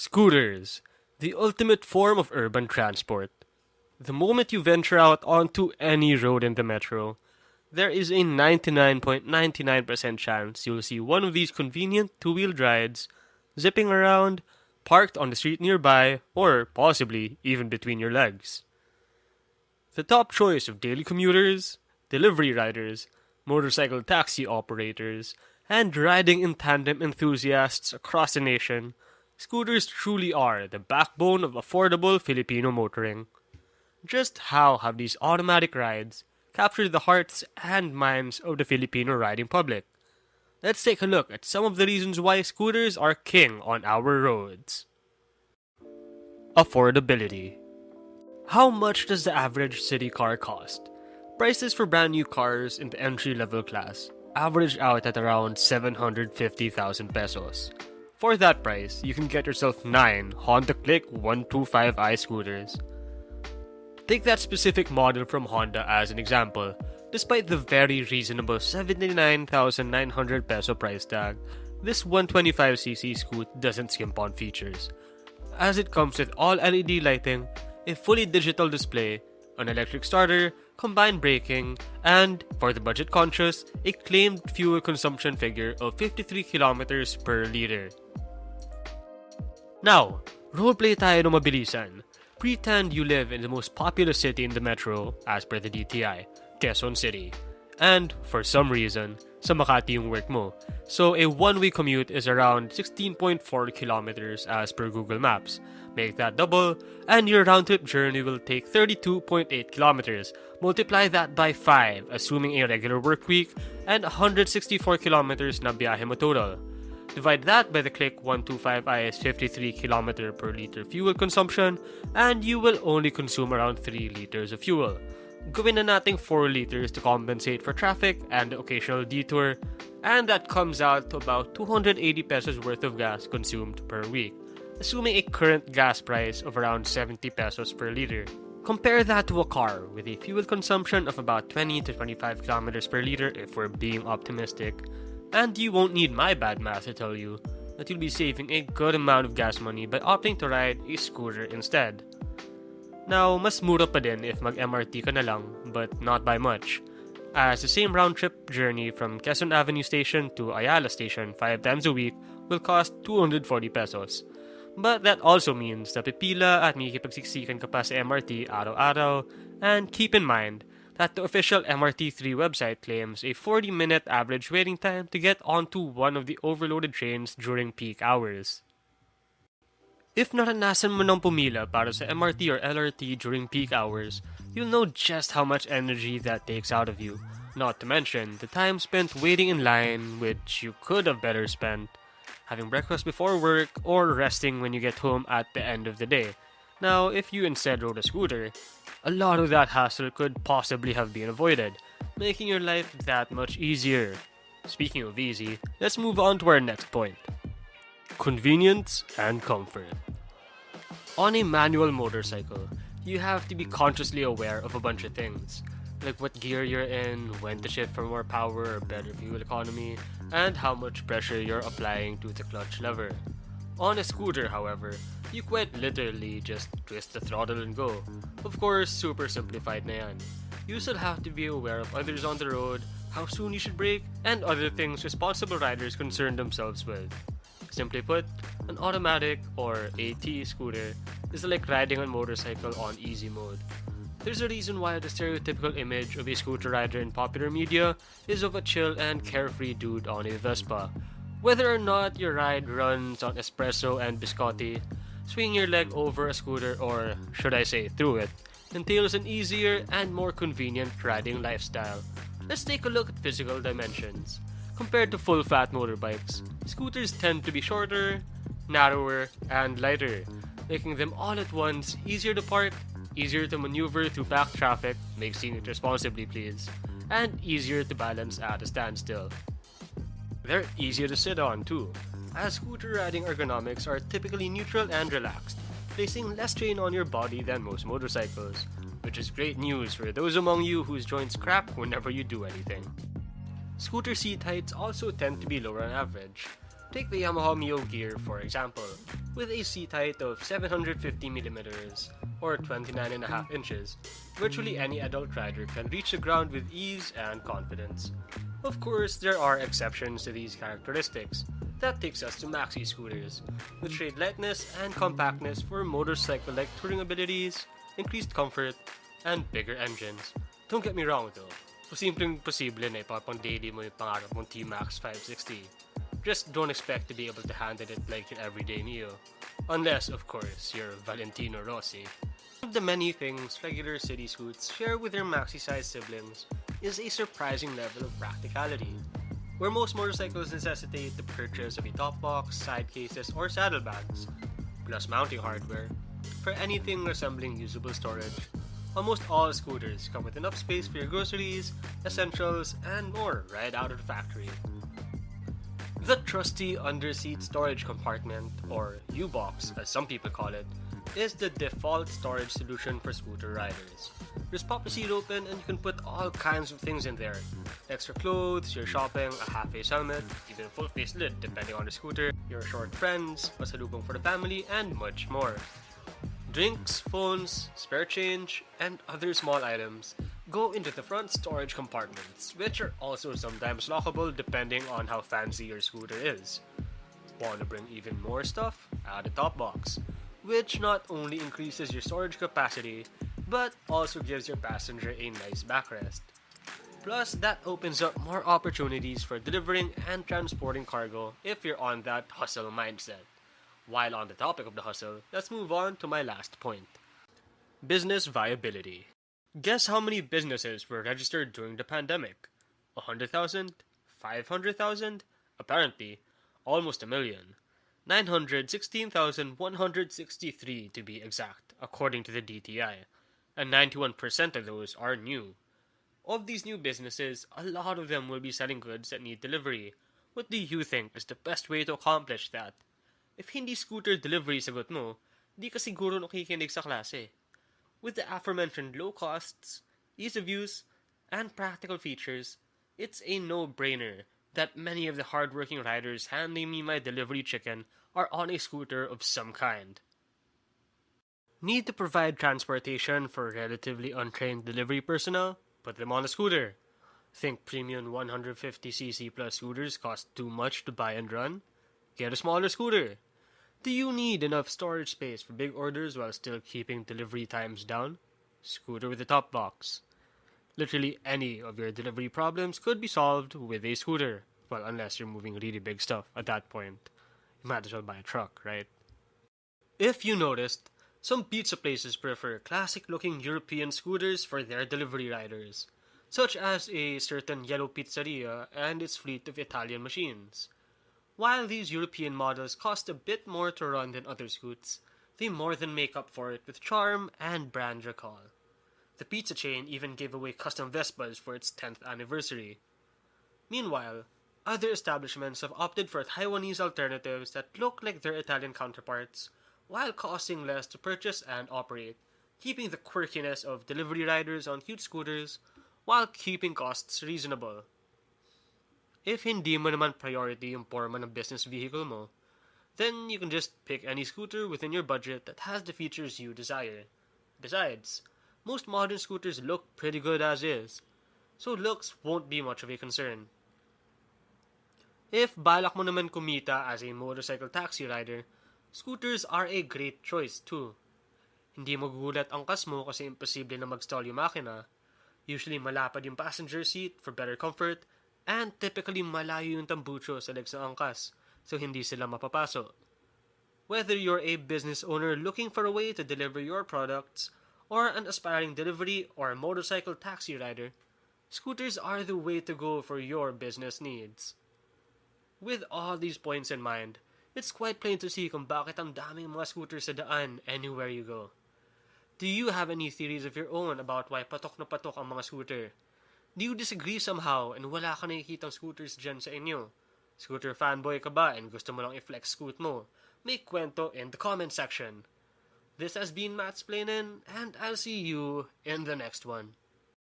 Scooters, the ultimate form of urban transport. The moment you venture out onto any road in the metro, there is a 99.99% chance you'll see one of these convenient two-wheeled rides zipping around, parked on the street nearby, or possibly even between your legs. The top choice of daily commuters, delivery riders, motorcycle taxi operators, and riding-in-tandem enthusiasts across the nation, scooters truly are the backbone of affordable Filipino motoring. Just how have these automatic rides captured the hearts and minds of the Filipino riding public? Let's take a look at some of the reasons why scooters are king on our roads. Affordability. How much does the average city car cost? Prices for brand new cars in the entry-level class average out at around 750,000 pesos. For that price, you can get yourself 9 Honda Click 125i scooters. Take that specific model from Honda as an example. Despite the very reasonable 79,900 peso price tag, this 125cc scoot doesn't skimp on features, as it comes with all LED lighting, a fully digital display, an electric starter, combined braking, and, for the budget conscious, a claimed fuel consumption figure of 53 kilometers per liter. Now, roleplay tayo ng mabilisan. Pretend you live in the most populous city in the metro, as per the DTI, Quezon City. And, for some reason, sa Makati yung work mo. So, a one-way commute is around 16.4 kilometers as per Google Maps. Make that double, and your round-trip journey will take 32.8 kilometers. Multiply that by 5, assuming a regular work week, and 164 kilometers na biyahe mo total. Divide that by the Click 125i's 53 km per liter fuel consumption, and you will only consume around 3 liters of fuel. Gawin na nating 4 liters to compensate for traffic and the occasional detour, and that comes out to about 280 pesos worth of gas consumed per week, assuming a current gas price of around 70 pesos per liter. Compare that to a car with a fuel consumption of about 20 to 25 kilometers per liter if we're being optimistic, and you won't need my bad math to tell you that you'll be saving a good amount of gas money by opting to ride a scooter instead. Now, mas mura pa din if mag-MRT ka na lang, but not by much, as the same round-trip journey from Quezon Avenue Station to Ayala Station 5 times a week will cost 240 pesos. But that also means na pipila at makikipagsiksikan ka pa sa MRT araw-araw, and keep in mind that the official MRT3 website claims a 40-minute average waiting time to get onto one of the overloaded trains during peak hours. If naranasan mo nang pumila para sa MRT or LRT during peak hours, you'll know just how much energy that takes out of you. Not to mention the time spent waiting in line, which you could have better spent having breakfast before work or resting when you get home at the end of the day. Now, if you instead rode a scooter, a lot of that hassle could possibly have been avoided, making your life that much easier. Speaking of easy, let's move on to our next point. Convenience and comfort. On a manual motorcycle, you have to be consciously aware of a bunch of things, like what gear you're in, when to shift for more power or better fuel economy, and how much pressure you're applying to the clutch lever. On a scooter, however, you quite literally just twist the throttle and go. Of course, super simplified na yan. You still have to be aware of others on the road, how soon you should brake, and other things responsible riders concern themselves with. Simply put, an automatic or AT scooter is like riding a motorcycle on easy mode. There's a reason why the stereotypical image of a scooter rider in popular media is of a chill and carefree dude on a Vespa. Whether or not your ride runs on espresso and biscotti, swinging your leg over a scooter, or should I say through it, entails an easier and more convenient riding lifestyle. Let's take a look at physical dimensions. Compared to full-fat motorbikes, scooters tend to be shorter, narrower, and lighter, making them all at once easier to park, easier to maneuver through packed traffic, mixing it responsibly please, and easier to balance at a standstill. They're easier to sit on too, as scooter riding ergonomics are typically neutral and relaxed, placing less strain on your body than most motorcycles, which is great news for those among you whose joints crack whenever you do anything. Scooter seat heights also tend to be lower on average, Take the Yamaha Mio Gear for example, with a seat height of 750mm or 29.5 inches. Virtually any adult rider can reach the ground with ease and confidence. Of course, there are exceptions to these characteristics. That takes us to maxi scooters, which trade lightness and compactness for motorcycle-like touring abilities, increased comfort, and bigger engines. Don't get me wrong though, posibleng posible na ipapang daily mo yung pangarap mong T-Max 560. Just don't expect to be able to handle it like your everyday Mio. Unless, of course, you're Valentino Rossi. One of the many things regular city scoots share with their maxi-sized siblings is a surprising level of practicality. Where most motorcycles necessitate the purchase of a top box, side cases, or saddlebags, plus mounting hardware, for anything resembling usable storage, almost all scooters come with enough space for your groceries, essentials, and more right out of the factory. The trusty Underseat storage compartment, or U-Box as some people call it, is the default storage solution for scooter riders. Just pop the seat open and you can put all kinds of things in there. Extra clothes, your shopping, a half-face helmet, even a full-face lid depending on the scooter, your short friends, pasalubong for the family, and much more. Drinks, phones, spare change, and other small items go into the front storage compartments, which are also sometimes lockable depending on how fancy your scooter is. Want to bring even more stuff? Add a top box, which not only increases your storage capacity, but also gives your passenger a nice backrest. Plus, that opens up more opportunities for delivering and transporting cargo if you're on that hustle mindset. While on the topic of the hustle, let's move on to my last point. Business viability. Guess how many businesses were registered during the pandemic? 100,000? 500,000? Apparently, almost a million. 916,163 to be exact, according to the DTI, and 91% of those are new. Of these new businesses, a lot of them will be selling goods that need delivery. What do you think is the best way to accomplish that? If hindi scooter delivery sagot mo, di ka siguro nakikinig sa klase. With the aforementioned low costs, ease of use, and practical features, it's a no-brainer that many of the hardworking riders handing me my delivery chicken are on a scooter of some kind. Need to provide transportation for relatively untrained delivery personnel? Put them on a scooter. Think premium 150cc plus scooters cost too much to buy and run? Get a smaller scooter. Do you need enough storage space for big orders while still keeping delivery times down? Scooter with a top box. Literally any of your delivery problems could be solved with a scooter. Well, unless you're moving really big stuff at that point. You might as well buy a truck, right? If you noticed, some pizza places prefer classic-looking European scooters for their delivery riders, such as a certain yellow pizzeria and its fleet of Italian machines. While these European models cost a bit more to run than other scoots, they more than make up for it with charm and brand recall. The pizza chain even gave away custom Vespas for its 10th anniversary. Meanwhile, other establishments have opted for Taiwanese alternatives that look like their Italian counterparts, while costing less to purchase and operate, keeping the quirkiness of delivery riders on cute scooters while keeping costs reasonable. If hindi mo naman priority yung forma ng business vehicle mo, then you can just pick any scooter within your budget that has the features you desire. Besides, most modern scooters look pretty good as is, so looks won't be much of a concern. If balak mo naman kumita as a motorcycle taxi rider, scooters are a great choice too. Hindi magugulat ang kas mo kasi imposible na mag-stall yung makina. Usually malapad yung passenger seat for better comfort, and typically malayo yung tambucho sa legs ng angkas, so hindi sila mapapaso. Whether you're a business owner looking for a way to deliver your products, or an aspiring delivery or motorcycle taxi rider, scooters are the way to go for your business needs. With all these points in mind, it's quite plain to see kung bakit ang daming mga scooters sa daan anywhere you go. Do you have any theories of your own about why patok na patok ang mga scooter? Do you disagree somehow and wala ka nakikitang scooters dyan sa inyo? Scooter fanboy ka ba and gusto mo lang i-flex scoot mo? Make kwento in the comment section. This has been Mattsplainin, and I'll see you in the next one.